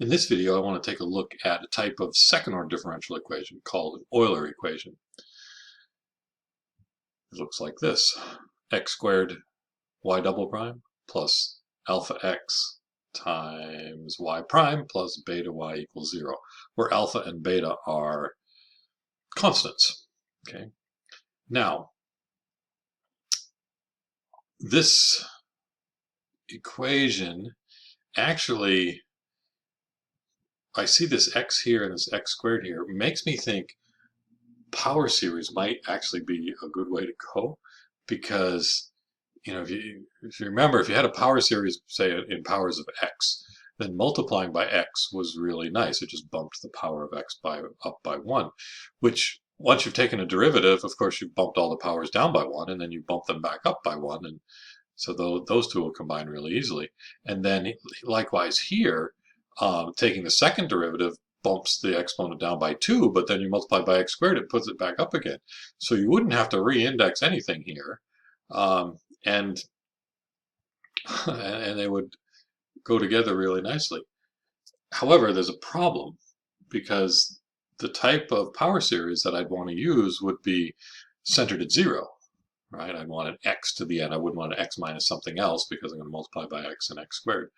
In this video, I want to take a look at a type of second-order differential equation called an Euler equation. It looks like this: x squared y double prime plus alpha x times y prime plus beta y equals 0, where alpha and beta are constants. Okay. Now, this equation actually, I see this x here and this x squared here, makes me think power series might actually be a good way to go, because if you remember, if you had a power series, say in powers of x, then multiplying by x was really nice. It just bumped the power of x up by 1, which once you've taken a derivative, of course, you've bumped all the powers down by 1, and then you bump them back up by 1, and so those two will combine really easily. And then likewise here, taking the second derivative bumps the exponent down by 2, but then you multiply by x squared, it puts it back up again. So you wouldn't have to re-index anything here, and they would go together really nicely. However, there's a problem, because the type of power series that I'd want to use would be centered at 0, right? I'd want an x to the n. I wouldn't want an x minus something else, because I'm going to multiply by x and x squared.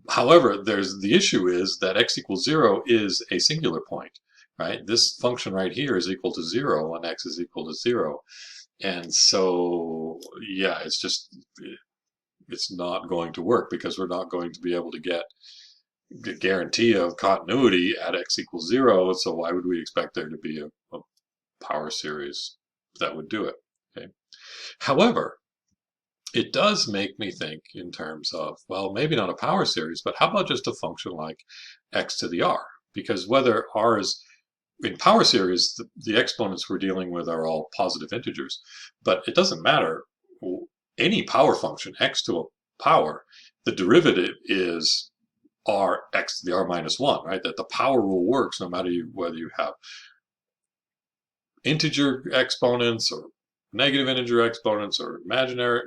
However, the issue is that x equals 0 is a singular point, right? This function right here is equal to 0 when x is equal to 0. And so, yeah, it's not going to work, because we're not going to be able to get the guarantee of continuity at x equals 0. So why would we expect there to be a power series that would do it? Okay. However, it does make me think in terms of, well, maybe not a power series, but how about just a function like x to the r? Because whether r is in power series, the exponents we're dealing with are all positive integers, but it doesn't matter. Any power function, x to a power, the derivative is r x to the r minus 1, right? That the power rule works no matter whether you have integer exponents or negative integer exponents or imaginary,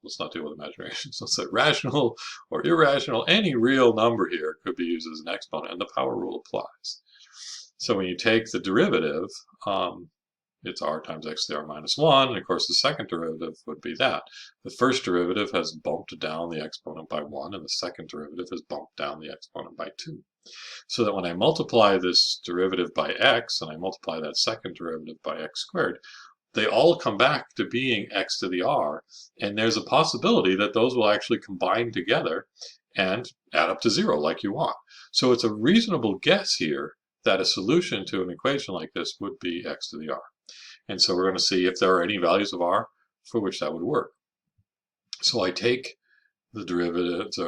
let's not deal with imaginations, let's say rational or irrational. Any real number here could be used as an exponent, and the power rule applies. So when you take the derivative, it's r times x to the r minus 1, and of course the second derivative would be that. The first derivative has bumped down the exponent by 1, and the second derivative has bumped down the exponent by 2. So that when I multiply this derivative by x, and I multiply that second derivative by x squared, they all come back to being x to the r, and there's a possibility that those will actually combine together and add up to 0 like you want. So it's a reasonable guess here that a solution to an equation like this would be x to the r. And so we're going to see if there are any values of r for which that would work. So I take the derivatives,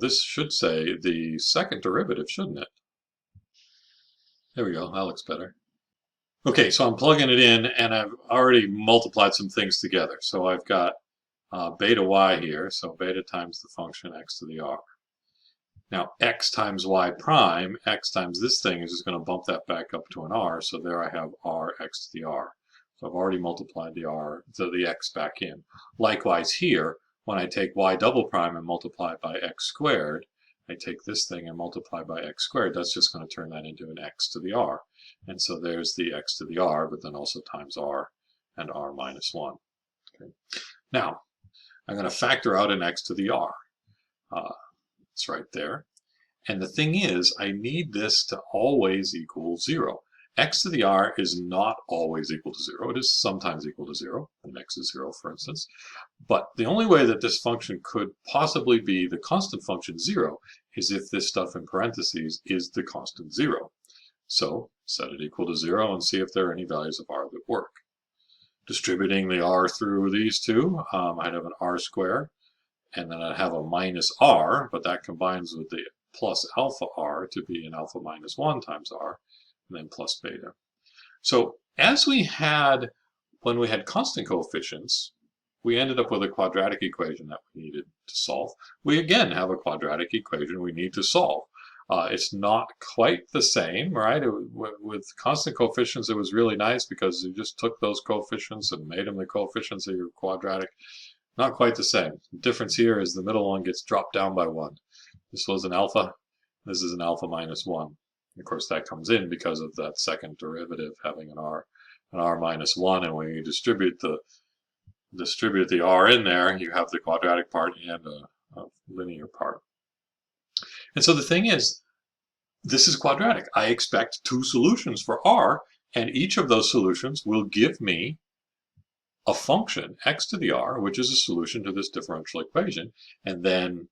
this should say the second derivative, shouldn't it? There we go, that looks better. Okay, so I'm plugging it in, and I've already multiplied some things together. So I've got beta y here, so beta times the function x to the r. Now x times y prime, x times this thing is just going to bump that back up to an r, so there I have r x to the r. So I've already multiplied the x back in. Likewise here, when I take y double prime and multiply it by x squared, I take this thing and multiply by x squared, that's just going to turn that into an x to the r. And so there's the x to the r, but then also times r and r minus 1. Okay. Now, I'm going to factor out an x to the r. It's right there. And the thing is, I need this to always equal 0. X to the r is not always equal to 0. It is sometimes equal to 0, when x is 0, for instance. But the only way that this function could possibly be the constant function 0 is if this stuff in parentheses is the constant 0. So set it equal to 0 and see if there are any values of r that work. Distributing the r through these two, I'd have an r squared, and then I'd have a minus r, but that combines with the plus alpha r to be an alpha minus 1 times r, and then plus beta. So as when we had constant coefficients, we ended up with a quadratic equation that we needed to solve. We again have a quadratic equation we need to solve. It's not quite the same, right? With constant coefficients, it was really nice because you just took those coefficients and made them the coefficients of your quadratic Not quite the same. The difference here is the middle one gets dropped down by 1. This was an alpha. This is an alpha minus 1. Of course, that comes in because of that second derivative having an r minus 1. And when you distribute the r in there, you have the quadratic part and a linear part. And so the thing is, this is quadratic. I expect 2 solutions for r, and each of those solutions will give me a function, x to the r, which is a solution to this differential equation, and then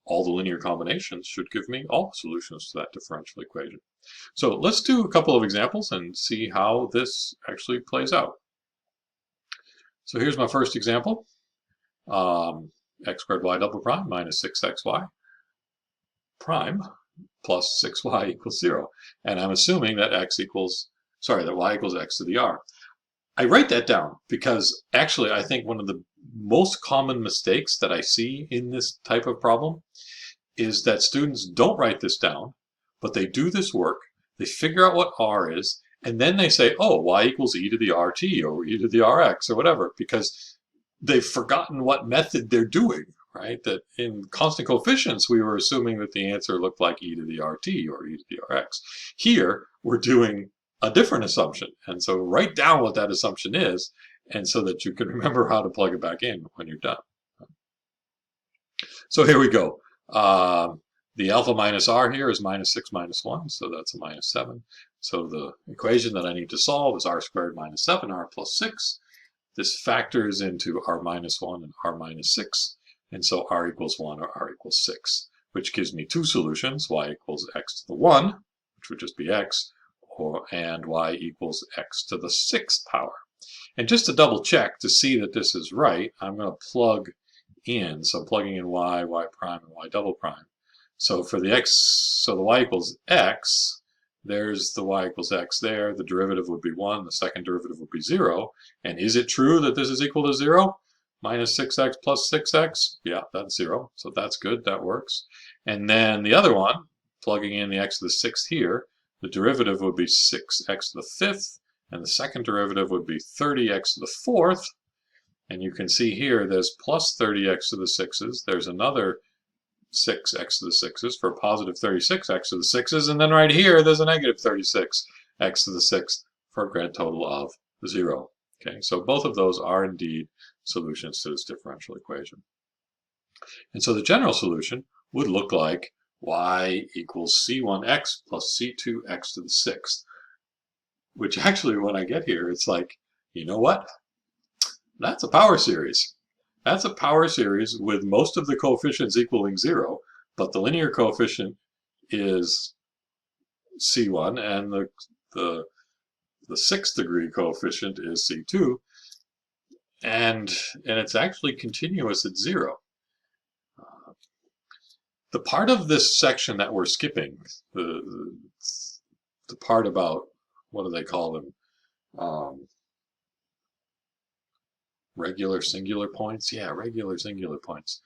all the linear combinations should give me all the solutions to that differential equation. So let's do a couple of examples and see how this actually plays out. So here's my first example. X squared y double prime minus 6xy prime plus 6y equals 0. And I'm assuming that that y equals x to the r. I write that down because actually I think one of the most common mistakes that I see in this type of problem is that students don't write this down, but they do this work, they figure out what r is, and then they say, oh, y equals e to the rt or e to the rx or whatever, because they've forgotten what method they're doing, right? That in constant coefficients, we were assuming that the answer looked like e to the rt or e to the rx. Here, we're doing a different assumption. And so write down what that assumption is, and so that you can remember how to plug it back in when you're done. So here we go. The alpha minus r here is minus 6 minus 1, so that's a minus 7. So the equation that I need to solve is r squared minus 7r plus 6. This factors into r minus 1 and r minus 6, and so r equals 1 or r equals 6, which gives me 2 solutions, y equals x to the 1, which would just be x, and y equals x to the 6th power. And just to double check to see that this is right, I'm going to plug in. So I'm plugging in y, y prime, and y double prime. So for the x, so the y equals x, there's the y equals x there. The derivative would be 1. The second derivative would be 0. And is it true that this is equal to 0? Minus 6x plus 6x? Yeah, that's 0. So that's good. That works. And then the other one, plugging in the x to the 6th here, the derivative would be 6x to the 5th, and the second derivative would be 30x to the 4th. And you can see here there's plus 30x to the 6's. There's another 6x to the 6's for a positive 36x to the 6's. And then right here there's a negative 36x to the 6th for a grand total of 0. Okay, so both of those are indeed solutions to this differential equation. And so the general solution would look like y equals c1x plus c2x to the 6th, which actually when I get here, it's like, you know what? That's a power series. That's a power series with most of the coefficients equaling 0, but the linear coefficient is c1 and the 6th degree coefficient is c2, and it's actually continuous at 0. The part of this section that we're skipping, the part about, what do they call them? Regular singular points? Yeah, regular singular points.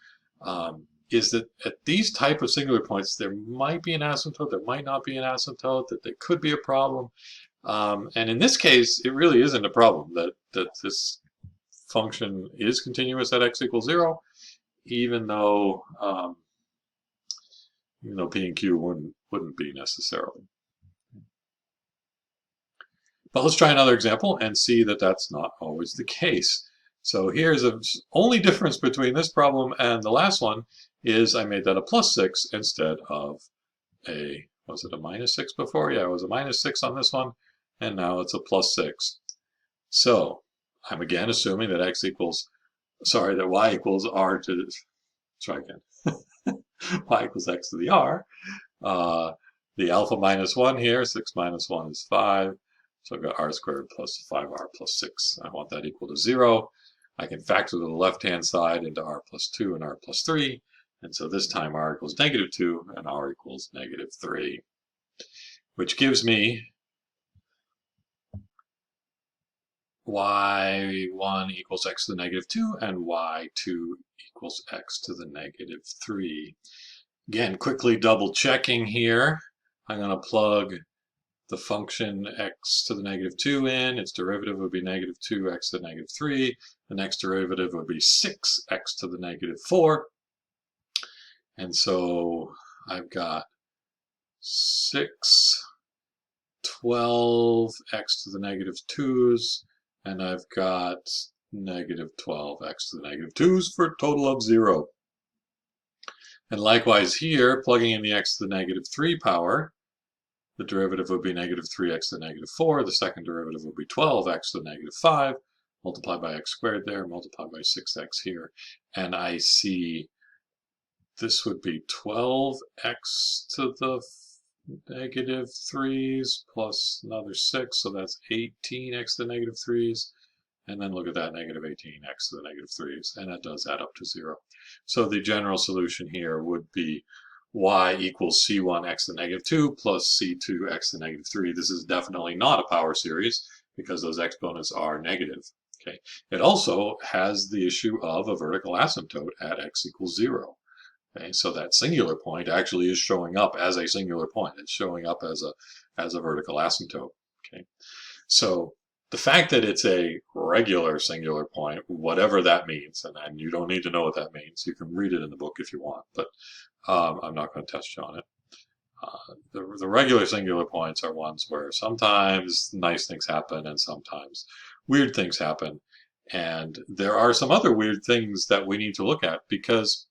Is that at these type of singular points, there might be an asymptote, there might not be an asymptote, that there could be a problem. And in this case, it really isn't a problem that this function is continuous at x equals 0, even though P and Q wouldn't be necessarily. But let's try another example and see that that's not always the case. So here's the only difference between this problem and the last one is I made that a plus 6 instead of was it a minus 6 before? Yeah, it was a minus 6 on this one, and now it's a plus 6. So I'm again assuming that that y equals r to, try again, y equals x to the r. The alpha minus 1 here, 6 minus 1 is 5. So I've got r squared plus 5r plus 6. I want that equal to 0. I can factor to the left-hand side into r plus 2 and r plus 3. And so this time r equals negative 2 and r equals negative 3, which gives me y1 equals x to the negative 2 and y2 equals x to the negative 3. Again, quickly double checking here. I'm going to plug the function x to the negative 2 its derivative would be negative 2x to the negative 3. The next derivative would be 6x to the negative 4. And so I've got 6, 12x to the negative 2's, and I've got negative 12x to the negative 2's for a total of 0. And likewise here, plugging in the x to the negative 3 power, the derivative would be negative 3x to the negative 4. The second derivative would be 12x to the negative 5, multiplied by x squared there, multiplied by 6x here. And I see this would be 12x to the negative 3's plus another 6, so that's 18x to the negative 3's. And then look at that, negative 18x to the negative 3's, and that does add up to 0. So the general solution here would be y equals c1x to the negative 2 plus c2x to the negative 3. This is definitely not a power series because those exponents are negative. Okay. It also has the issue of a vertical asymptote at x equals 0. Okay, so that singular point actually is showing up as a singular point. It's showing up as a vertical asymptote. Okay, so the fact that it's a regular singular point, whatever that means, and you don't need to know what that means. You can read it in the book if you want, but I'm not going to test you on it. The regular singular points are ones where sometimes nice things happen and sometimes weird things happen. And there are some other weird things that we need to look at because,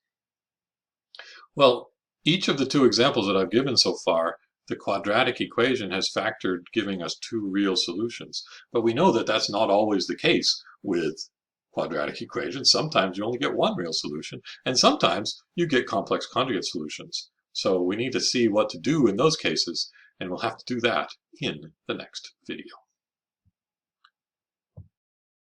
well, each of the two examples that I've given so far, the quadratic equation has factored giving us two real solutions. But we know that that's not always the case with quadratic equations. Sometimes you only get one real solution, and sometimes you get complex conjugate solutions. So we need to see what to do in those cases, and we'll have to do that in the next video.